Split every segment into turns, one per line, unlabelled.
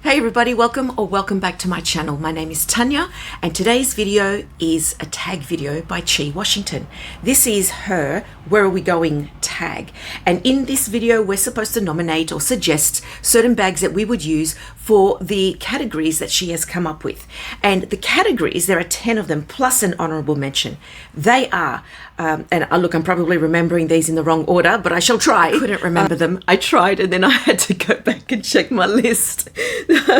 Hey everybody, welcome back to my channel. My name is Tanya and today's video is a tag video by Chee Washington. This is her Where Are We Going tag, and in this video we're supposed to nominate or suggest certain bags that we would use for the categories that she has come up with. And the categories, there are 10 of them plus an honorable mention. They are look, I'm probably remembering these in the wrong order, but I shall try. I couldn't remember them. I tried and then I had to go back and check my list.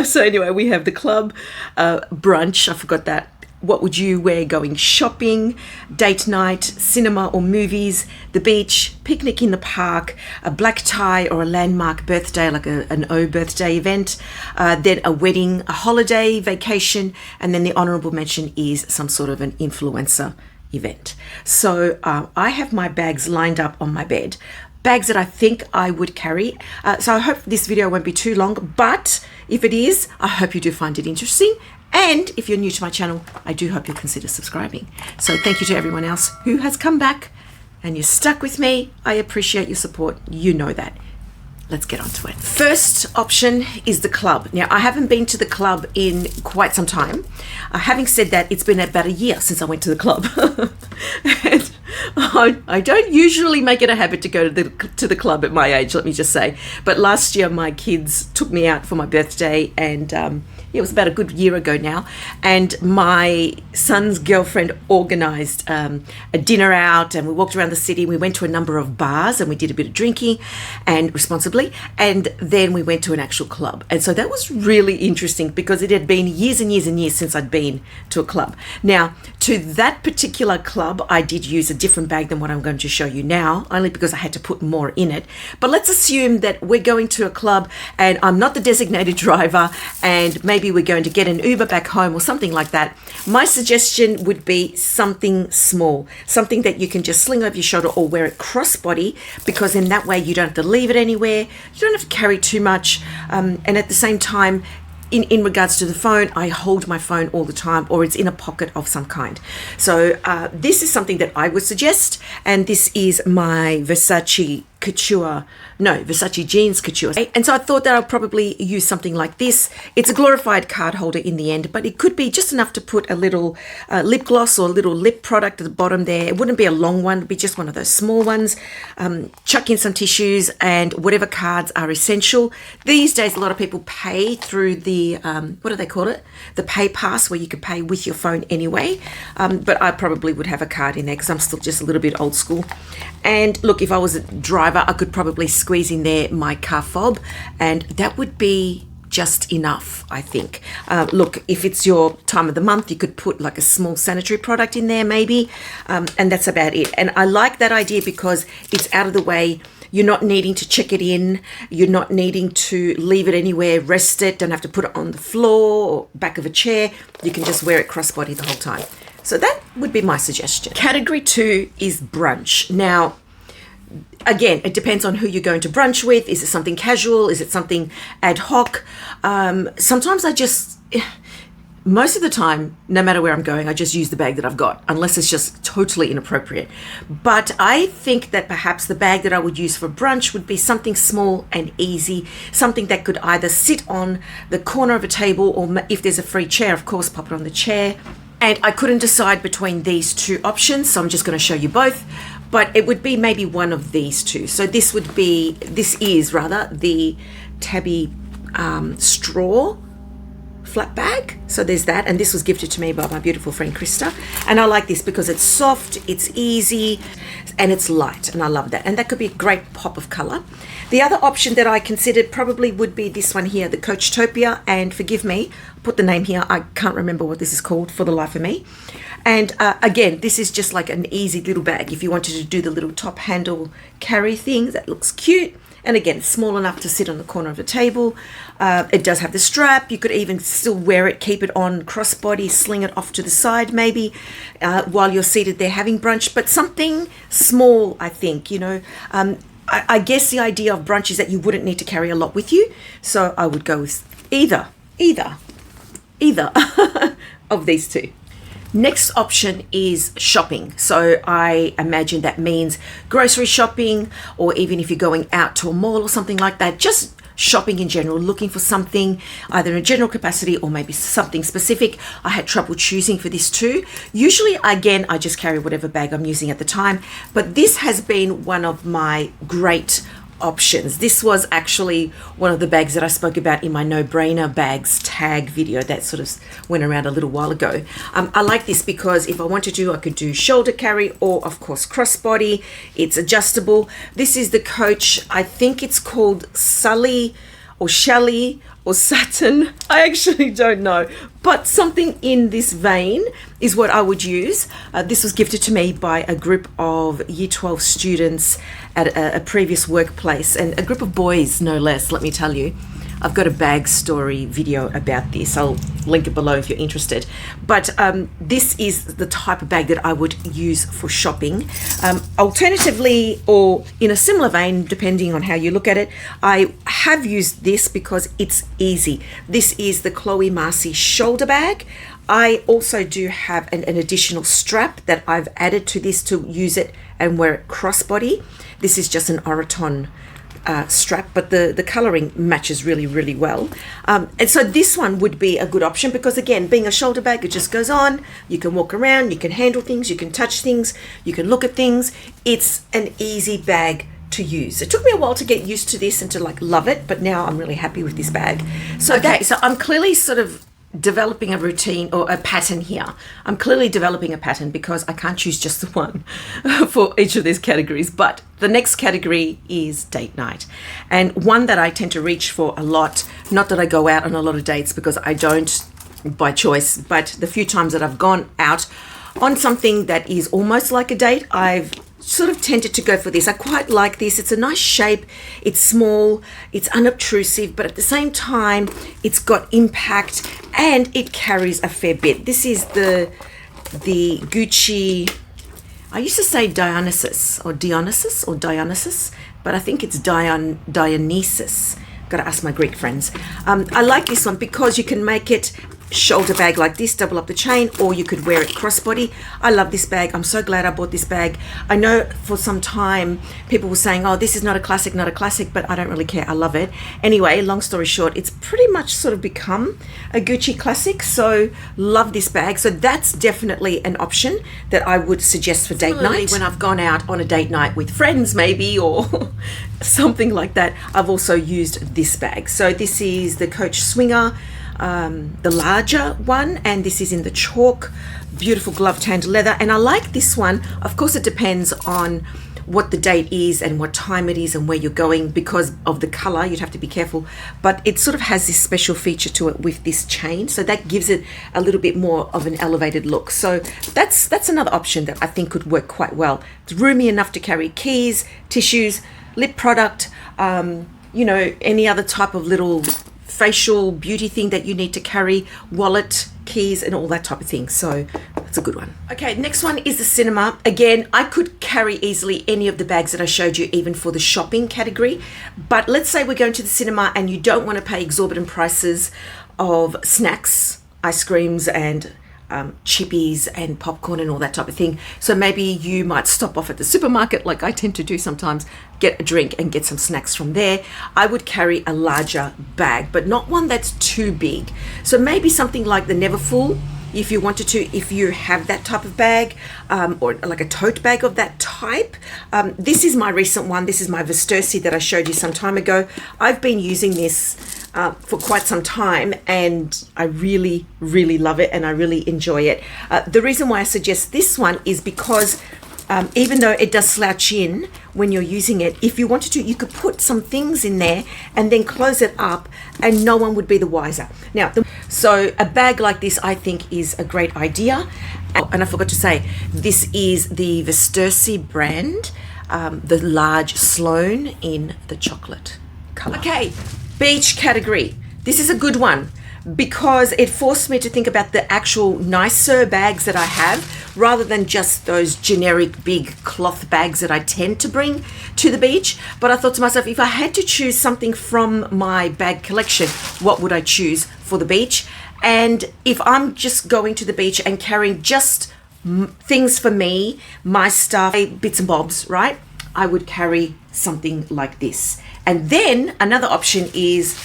So anyway, we have the club, brunch, I forgot that. What would you wear going shopping, date night, cinema or movies, the beach, picnic in the park, a black tie or a landmark birthday, like an O birthday event, then a wedding, a holiday, vacation, and then the honorable mention is some sort of an influencer event. So I have my bags lined up on my bed, bags that I think I would carry. So I hope this video won't be too long, but if it is, I hope you do find it interesting. And if you're new to my channel, I do hope you'll consider subscribing. So thank you to everyone else who has come back and you're stuck with me. I appreciate your support. You know that. Let's get on to it. First option is the club. Now, I haven't been to the club in quite some time. Having said that, it's been about a year since I went to the club. And I don't usually make it a habit to go to the club at my age, let me just say. But last year, my kids took me out for my birthday, and it was about a good year ago now. And my son's girlfriend organized a dinner out, and we walked around the city. We went to a number of bars, and we did a bit of drinking, and responsibly. And then we went to an actual club. And so that was really interesting because it had been years and years and years since I'd been to a club. Now, to that particular club, I did use a different bag than what I'm going to show you now, only because I had to put more in it. But let's assume that we're going to a club and I'm not the designated driver, and maybe we're going to get an Uber back home or something like that. My suggestion would be something small, something that you can just sling over your shoulder or wear it crossbody, because in that way you don't have to leave it anywhere, you don't have to carry too much, and at the same time, in regards to the phone, I hold my phone all the time, or it's in a pocket of some kind. So this is something that I would suggest, and this is my Versace jeans couture. And so I thought that I'll probably use something like this. It's a glorified card holder in the end, but it could be just enough to put a little lip gloss or a little lip product at the bottom there. It wouldn't be a long one, it'd be just one of those small ones. Chuck in some tissues and whatever cards are essential. These days, a lot of people pay through the, what do they call it? The Pay Pass, where you can pay with your phone anyway. But I probably would have a card in there because I'm still just a little bit old school. And look, if I was a driver, I could probably squeeze in there my car fob, and that would be just enough, I think. Look, if it's your time of the month, you could put like a small sanitary product in there maybe, and that's about it. And I like that idea because it's out of the way. You're not needing to check it in. You're not needing to leave it anywhere, rest it, don't have to put it on the floor or back of a chair. You can just wear it crossbody the whole time. So that would be my suggestion. Category 2 is brunch. Now, again, it depends on who you're going to brunch with. Is it something casual? Is it something ad hoc? Sometimes most of the time, no matter where I'm going, I just use the bag that I've got, unless it's just totally inappropriate. But I think that perhaps the bag that I would use for brunch would be something small and easy, something that could either sit on the corner of a table, or if there's a free chair, of course, pop it on the chair. And I couldn't decide between these two options, so I'm just going to show you both. But it would be maybe one of these two. So this is the Tabby straw flat bag. So there's that, and this was gifted to me by my beautiful friend Krista. And I like this because it's soft, it's easy, and it's light, and I love that. And that could be a great pop of color. The other option that I considered probably would be this one here, the Coachtopia, and forgive me, I'll put the name here, I can't remember what this is called for the life of me. And again, this is just like an easy little bag if you wanted to do the little top handle carry thing. That looks cute. And again, it's small enough to sit on the corner of a table. It does have the strap. You could even still wear it, keep it on crossbody, sling it off to the side maybe while you're seated there having brunch. But something small, I think, you know. I guess the idea of brunch is that you wouldn't need to carry a lot with you. So I would go with either of these two. Next option is shopping. So I imagine that means grocery shopping, or even if you're going out to a mall or something like that, just shopping in general, looking for something either in a general capacity or maybe something specific. I had trouble choosing for this too. Usually, again, I just carry whatever bag I'm using at the time, but this has been one of my great options. This was actually one of the bags that I spoke about in my no-brainer bags tag video that sort of went around a little while ago. I like this because if I wanted to, I could do shoulder carry or of course crossbody. It's adjustable. This is the Coach, I think it's called Sully or Shelley or Satin. I actually don't know, but something in this vein is what I would use. This was gifted to me by a group of Year 12 students at a previous workplace, and a group of boys, no less, let me tell you. I've got a bag story video about this. I'll link it below if you're interested. But this is the type of bag that I would use for shopping. Alternatively, or in a similar vein, depending on how you look at it, I have used this because it's easy. This is the Chloe Marcy shoulder bag. I also do have an additional strap that I've added to this to use it and wear it crossbody. This is just an Oraton strap, but the coloring matches really, really well. And so this one would be a good option because, again, being a shoulder bag, it just goes on. You can walk around, you can handle things, you can touch things, you can look at things. It's an easy bag to use. It took me a while to get used to this and to like love it, but now I'm really happy with this bag. So so I'm clearly sort of developing a routine or a pattern here. I'm clearly developing a pattern because I can't choose just the one for each of these categories. But the next category is date night, and one that I tend to reach for a lot. Not that I go out on a lot of dates because I don't by choice, but the few times that I've gone out on something that is almost like a date, I've sort of tended to go for this. I quite like this. It's a nice shape. It's small. It's unobtrusive, but at the same time, it's got impact and it carries a fair bit. This is the Gucci. I used to say Dionysus, but I think it's Dionysus. Got to ask my Greek friends. I like this one because you can make it shoulder bag like this, double up the chain, or you could wear it crossbody. I love this bag. I'm so glad I bought this bag. I know for some time people were saying, oh, this is not a classic, but I don't really care. I love it. Anyway, long story short, it's pretty much sort of become a Gucci classic. So love this bag. So that's definitely an option that I would suggest for date night. When I've gone out on a date night with friends maybe, or something like that, I've also used this bag. So this is the Coach Swinger, the larger one, and this is in the chalk, beautiful glove tanned leather. And I like this one. Of course, it depends on what the date is and what time it is and where you're going. Because of the color, you'd have to be careful, but it sort of has this special feature to it with this chain, so that gives it a little bit more of an elevated look. So that's another option that I think could work quite well. It's roomy enough to carry keys, tissues, lip product, you know, any other type of little facial beauty thing that you need to carry, wallet, keys, and all that type of thing. So that's a good one. Okay, next one is the cinema. Again, I could carry easily any of the bags that I showed you, even for the shopping category. But let's say we're going to the cinema and you don't want to pay exorbitant prices of snacks, ice creams, and chippies and popcorn and all that type of thing. So maybe you might stop off at the supermarket, like I tend to do sometimes, get a drink and get some snacks from there. I would carry a larger bag, but not one that's too big. So maybe something like the Neverfull, if you wanted to, if you have that type of bag, or like a tote bag of that type. This is my recent one. This is my Vestursi that I showed you some time ago. I've been using this for quite some time, and I really, really love it, and I really enjoy it. The reason why I suggest this one is because even though it does slouch in when you're using it, if you wanted to, you could put some things in there and then close it up and no one would be the wiser. Now, so a bag like this, I think, is a great idea. And I forgot to say, this is the Vestursi brand, the large Sloan in the chocolate color. Okay, beach category. This is a good one because it forced me to think about the actual nicer bags that I have, rather than just those generic big cloth bags that I tend to bring to the beach. But I thought to myself, if I had to choose something from my bag collection, what would I choose for the beach? And if I'm just going to the beach and carrying just things for me, my stuff, bits and bobs, right? I would carry something like this. And then another option is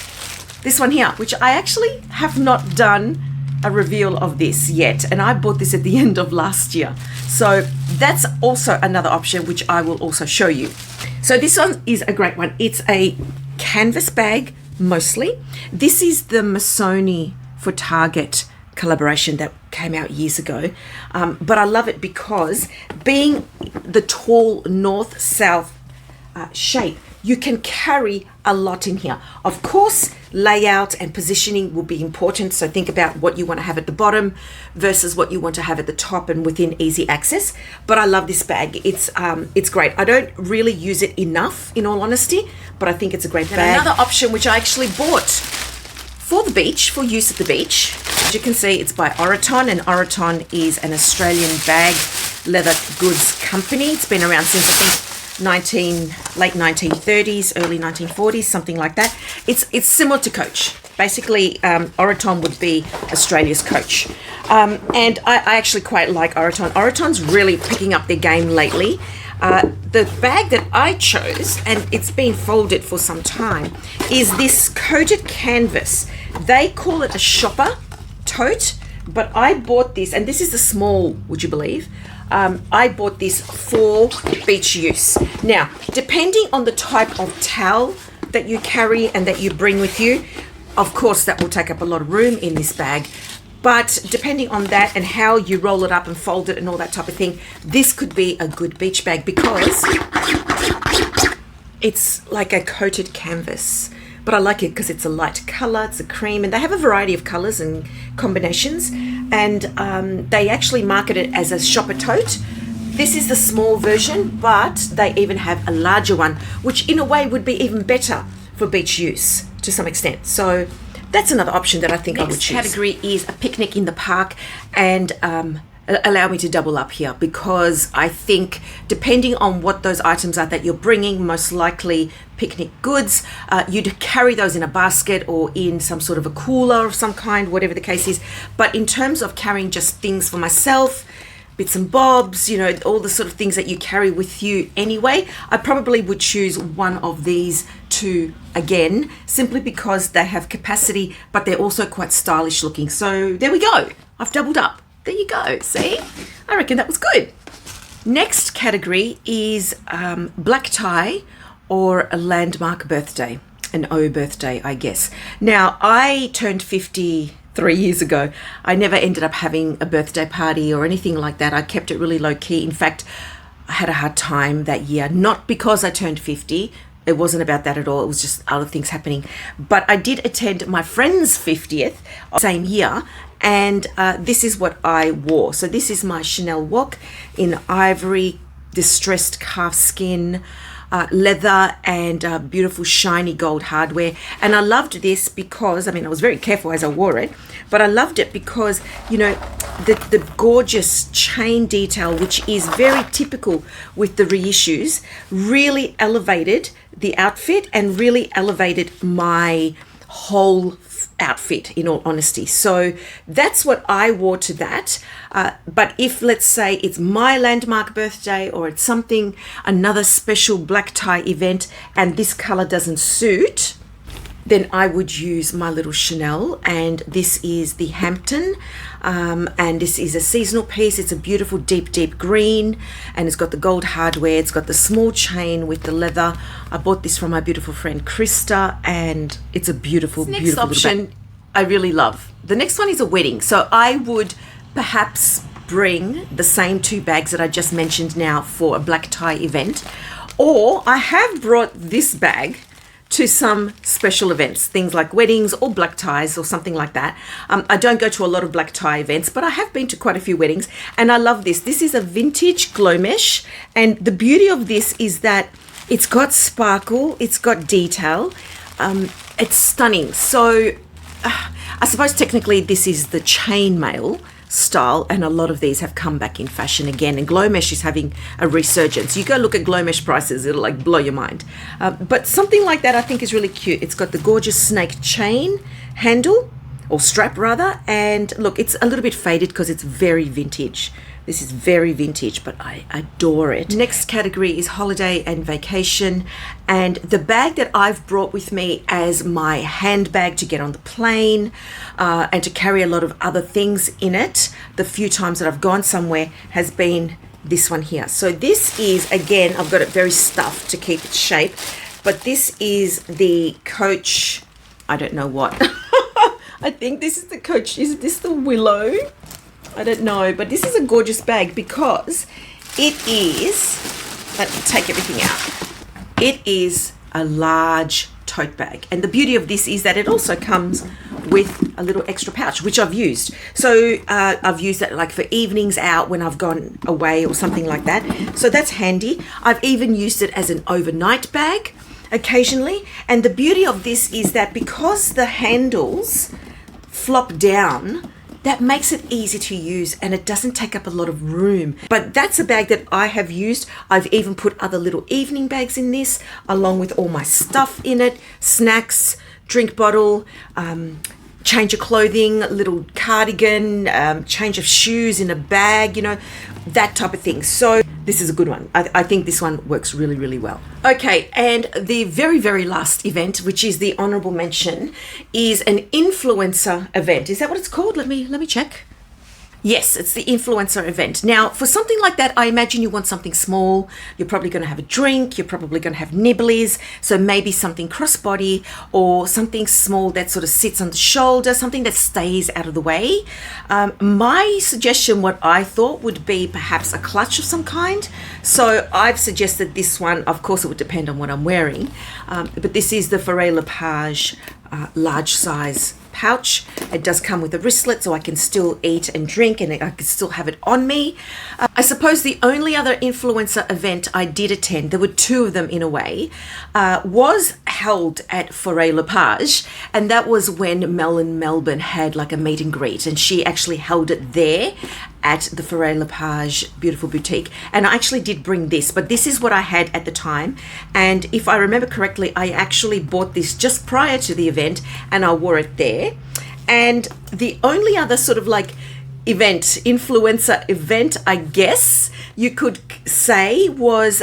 this one here, which I actually have not done a reveal of this yet, and I bought this at the end of last year. So that's also another option, which I will also show you. So this one is a great one. It's a canvas bag mostly. This is the Missoni for Target collaboration that came out years ago, but I love it because being the tall north-south shape, you can carry a lot in here. Of course, layout and positioning will be important, so think about what you want to have at the bottom versus what you want to have at the top and within easy access. But I love this bag. It's great. I don't really use it enough, in all honesty, but I think it's a great bag. And another option which I actually bought for the beach, for use at the beach, as you can see, it's by Oraton, and Oraton is an Australian bag leather goods company. It's been around since, I think, late 1930s, early 1940s, something like that. It's similar to Coach. Basically, Oraton would be Australia's Coach. And I actually quite like Oraton. Oraton's really picking up their game lately. The bag that I chose, and it's been folded for some time, is this coated canvas. They call it a shopper tote, but I bought this, and this is the small, would you believe? I bought this for beach use. Now, depending on the type of towel that you carry and that you bring with you, of course, that will take up a lot of room in this bag. But depending on that and how you roll it up and fold it and all that type of thing, this could be a good beach bag because it's like a coated canvas. But I like it because it's a light color, it's a cream, and they have a variety of colors and combinations. And they actually market it as a shopper tote. This is the small version, but they even have a larger one, which in a way would be even better for beach use to some extent. So that's another option that I think I would choose. Next category is a picnic in the park, and allow me to double up here because I think depending on what those items are that you're bringing, most likely picnic goods, you'd carry those in a basket or in some sort of a cooler of some kind, whatever the case is. But in terms of carrying just things for myself, bits and bobs, you know, all the sort of things that you carry with you anyway, I probably would choose one of these two again, simply because they have capacity, but they're also quite stylish looking. So there we go. I've doubled up. There you go. See? I reckon that was good. Next category is black tie or a landmark birthday, an O birthday, I guess. Now, I turned 53 years ago. I never ended up having a birthday party or anything like that. I kept it really low key. In fact, I had a hard time that year, not because I turned 50. It wasn't about that at all. It was just other things happening. But I did attend my friend's 50th, same year, and this is what I wore. So this is my Chanel Wok in ivory, distressed calf skin, leather, and beautiful shiny gold hardware. And I loved this because, I mean, I was very careful as I wore it, but I loved it because, you know, the gorgeous chain detail, which is very typical with the reissues, really elevated the outfit and really elevated my whole outfit, in all honesty. So that's what I wore to that. But if, let's say, it's my landmark birthday or it's something, another special black tie event, and this color doesn't suit, then I would use my little Chanel, and this is the Hampton, and this is a seasonal piece. It's a beautiful deep green, and it's got the gold hardware. It's got the small chain with the leather. I bought this from my beautiful friend Krista, and it's a beautiful, next option I really love. The next one is a wedding. So I would perhaps bring the same two bags that I just mentioned now for a black tie event, or I have brought this bag to some special events, things like weddings or black ties or something like that. I don't go to a lot of black tie events, but I have been to quite a few weddings, and I love this. This is a vintage glow mesh, and the beauty of this is that it's got sparkle, it's got detail, it's stunning. So I suppose technically this is the chainmail style, and a lot of these have come back in fashion again, and glow mesh is having a resurgence. You go look at glow mesh prices, it'll like blow your mind. But something like that I think is really cute. It's got the gorgeous snake chain handle, or strap rather, and look, it's a little bit faded because it's very vintage, This is very vintage, but I adore it. Next category is holiday and vacation. And the bag that I've brought with me as my handbag to get on the plane and to carry a lot of other things in it, the few times that I've gone somewhere, has been this one here. So this is, again, I've got it very stuffed to keep its shape, but this is the Coach, I don't know what. I think this is the Coach, is this the Willow? I don't know, but this is a gorgeous bag because it is, let me take everything out. It is a large tote bag. And the beauty of this is that it also comes with a little extra pouch, which I've used. So I've used that like for evenings out when I've gone away or something like that. So that's handy. I've even used it as an overnight bag occasionally. And the beauty of this is that because the handles flop down, that makes it easy to use and it doesn't take up a lot of room. But that's a bag that I have used. I've even put other little evening bags in this, along with all my stuff in it, snacks, drink bottle, change of clothing, little cardigan, change of shoes in a bag, you know, that type of thing. So this is a good one. I think this one works really, really well. Okay, and the very, very last event, which is the honorable mention, is an influencer event. Is that what it's called? Let me check. Yes, it's the influencer event. Now, for something like that, I imagine you want something small. You're probably going to have a drink. You're probably going to have nibblies. So maybe something crossbody or something small that sort of sits on the shoulder, something that stays out of the way. My suggestion, what I thought would be perhaps a clutch of some kind. So I've suggested this one. Of course, it would depend on what I'm wearing. But this is the Foray Lepage large size pouch. It does come with a wristlet so I can still eat and drink and I can still have it on me. I suppose the only other influencer event I did attend, there were two of them in a way, was held at Foray Lepage, and that was when Mel in Melbourne had like a meet and greet, and she actually held it there at the Foray Lepage beautiful boutique. And I actually did bring this, but this is what I had at the time, and if I remember correctly, I actually bought this just prior to the event and I wore it there. And the only other sort of like influencer event, I guess you could say, was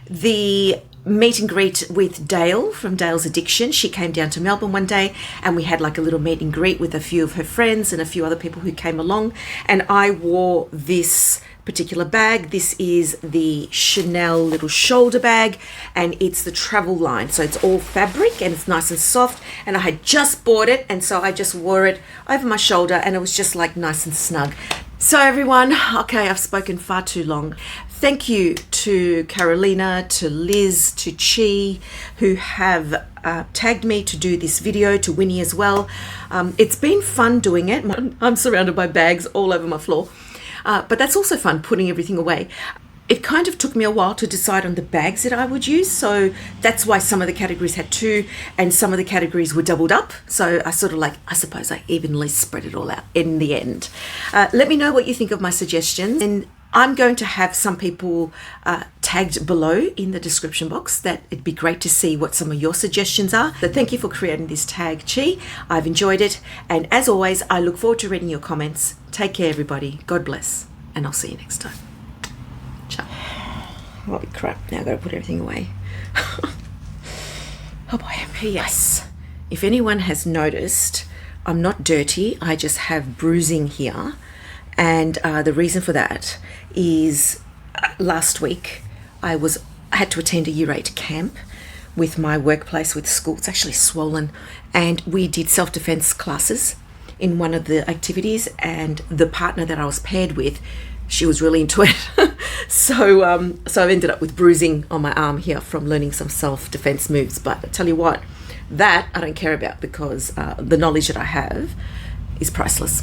the meet and greet with Dale from Dale's Addiction. She came down to Melbourne one day and we had like a little meet and greet with a few of her friends and a few other people who came along, and I wore this particular bag. This is the Chanel little shoulder bag and it's the travel line, so it's all fabric and it's nice and soft, and I had just bought it and so I just wore it over my shoulder and it was just like nice and snug. So everyone, okay, I've spoken far too long. Thank you to Karolina, to Liz, to Chee, who have tagged me to do this video, to Winnie as well. It's been fun doing it. I'm surrounded by bags all over my floor, but that's also fun, putting everything away. It kind of took me a while to decide on the bags that I would use, so that's why some of the categories had two and some of the categories were doubled up. So I sort of like, I suppose I evenly spread it all out in the end. Let me know what you think of my suggestions, and I'm going to have some people tagged below in the description box. That it'd be great to see what some of your suggestions are. So thank you for creating this tag, Chee. I've enjoyed it. And as always, I look forward to reading your comments. Take care, everybody. God bless. And I'll see you next time. Ciao. Holy crap. Now I've got to put everything away. Oh boy. P.S. If anyone has noticed, I'm not dirty. I just have bruising here. And the reason for that is last week I had to attend a Year 8 camp with my workplace, with school. It's actually swollen. And we did self-defense classes in one of the activities, and the partner that I was paired with, she was really into it. So I ended up with bruising on my arm here from learning some self-defense moves. But I tell you what, that I don't care about, because the knowledge that I have is priceless.